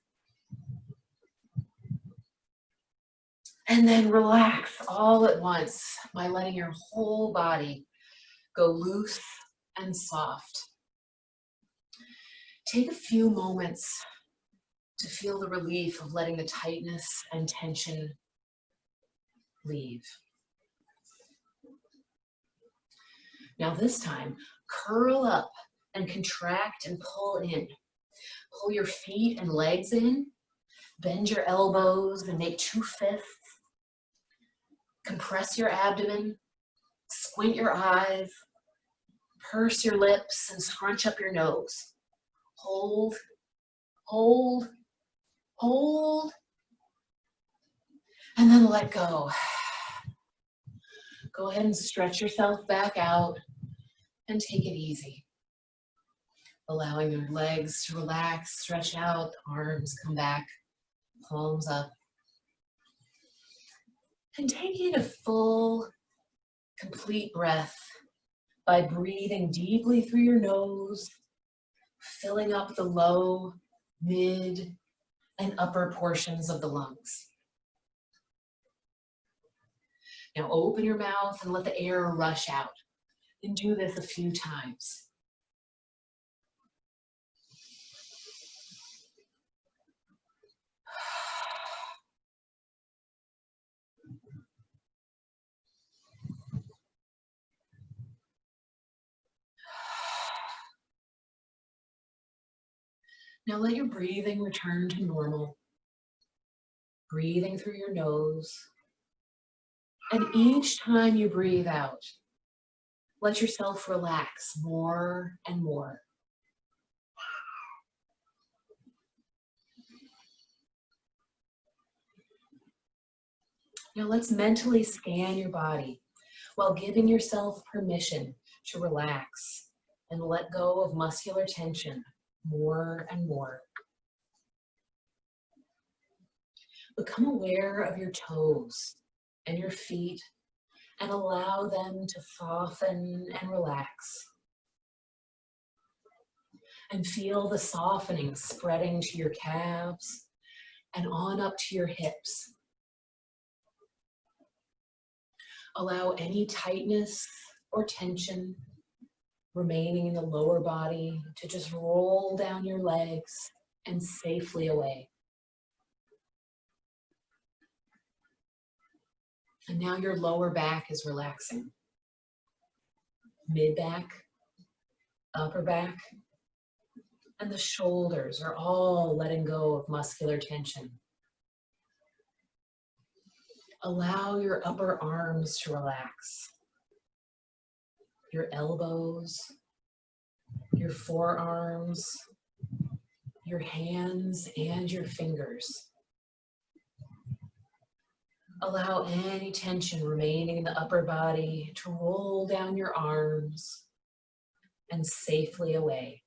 B: And then relax all at once by letting your whole body go loose and soft. Take a few moments to feel the relief of letting the tightness and tension leave. Now this time, curl up and contract and pull in. Pull your feet and legs in. Bend your elbows and make 2 fists. Compress your abdomen. Squint your eyes. Purse your lips and scrunch up your nose. Hold, hold, hold, and then let go. Go ahead and stretch yourself back out and take it easy. Allowing your legs to relax, stretch out, the arms come back, palms up. And taking a full, complete breath by breathing deeply through your nose, filling up the low, mid, and upper portions of the lungs. Now open your mouth and let the air rush out. And do this a few times. Now let your breathing return to normal. Breathing through your nose. And each time you breathe out, let yourself relax more and more. Now let's mentally scan your body while giving yourself permission to relax and let go of muscular tension more and more. Become aware of your toes and your feet and allow them to soften and relax. And feel the softening spreading to your calves and on up to your hips. Allow any tightness or tension remaining in the lower body to just roll down your legs and safely away. And now your lower back is relaxing. Mid back, upper back, and the shoulders are all letting go of muscular tension. Allow your upper arms to relax. Your elbows, your forearms, your hands, and your fingers. Allow any tension remaining in the upper body to roll down your arms and safely away.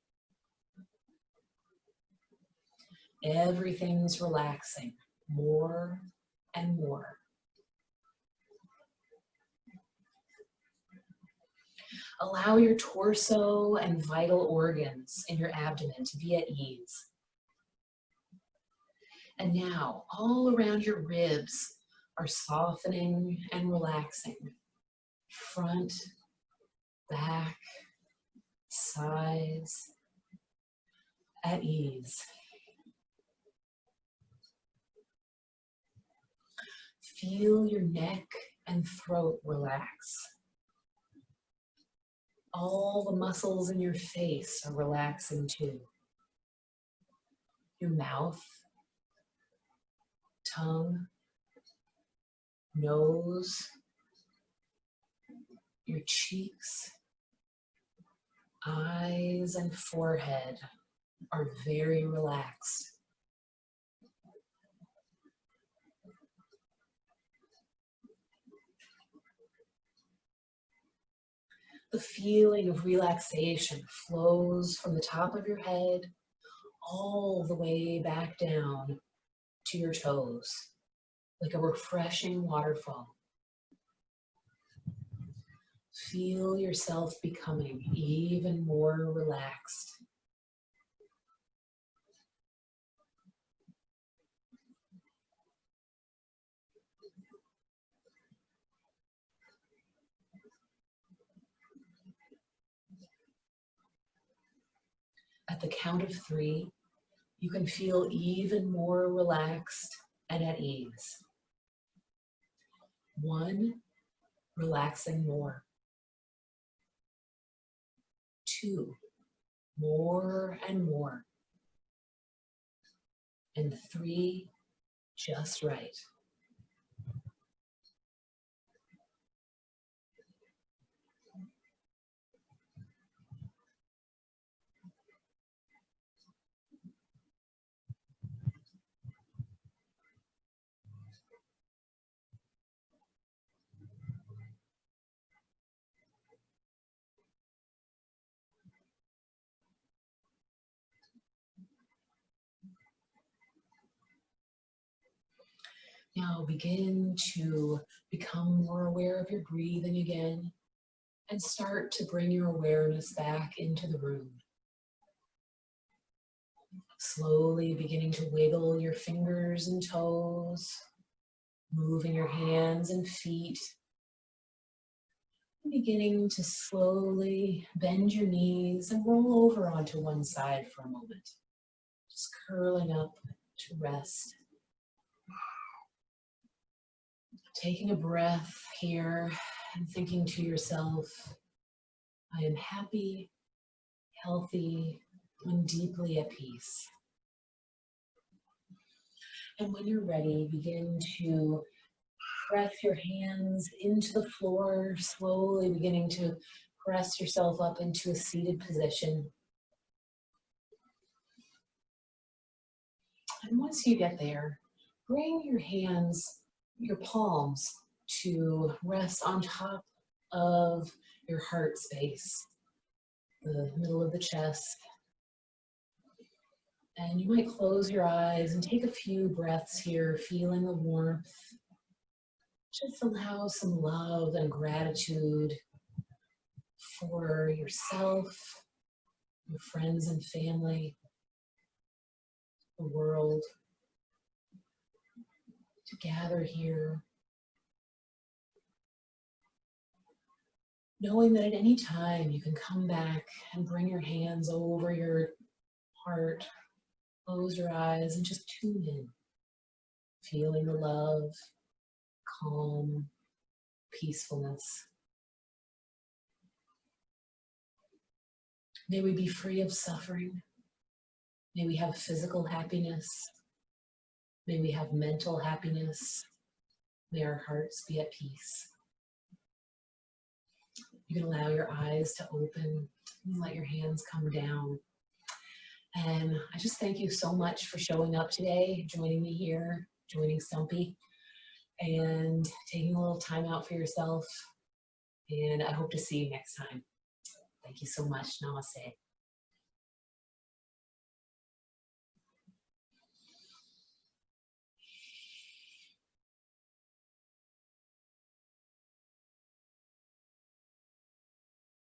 B: Everything's relaxing more and more. Allow your torso and vital organs in your abdomen to be at ease. And now, all around your ribs are softening and relaxing. Front, back, sides, at ease. Feel your neck and throat relax. All the muscles in your face are relaxing too. Your mouth, tongue, nose, your cheeks, eyes, and forehead are very relaxed. The feeling of relaxation flows from the top of your head all the way back down to your toes, like a refreshing waterfall. Feel yourself becoming even more relaxed. At the count of 3, you can feel even more relaxed and at ease. 1, relaxing more. 2, more and more. And 3, just right. Now begin to become more aware of your breathing again and start to bring your awareness back into the room. Slowly beginning to wiggle your fingers and toes, moving your hands and feet. Beginning to slowly bend your knees and roll over onto one side for a moment. Just curling up to rest. Taking a breath here and thinking to yourself, I am happy, healthy, and deeply at peace. And when you're ready, begin to press your hands into the floor, slowly beginning to press yourself up into a seated position. And once you get there, bring your hands, your palms, to rest on top of your heart space. the middle of the chest. And you might close your eyes and take a few breaths here, feeling the warmth. Just allow some love and gratitude for yourself, your friends and family, the world, to gather here, knowing that at any time you can come back and bring your hands over your heart, close your eyes and just tune in, feeling the love, calm, peacefulness. May we be free of suffering. May we have physical happiness. May we have mental happiness. May our hearts be at peace. You can allow your eyes to open and let your hands come down. And I just thank you so much for showing up today, joining me here, joining Stumpy, and taking a little time out for yourself. And I hope to see you next time. Thank you so much. Namaste.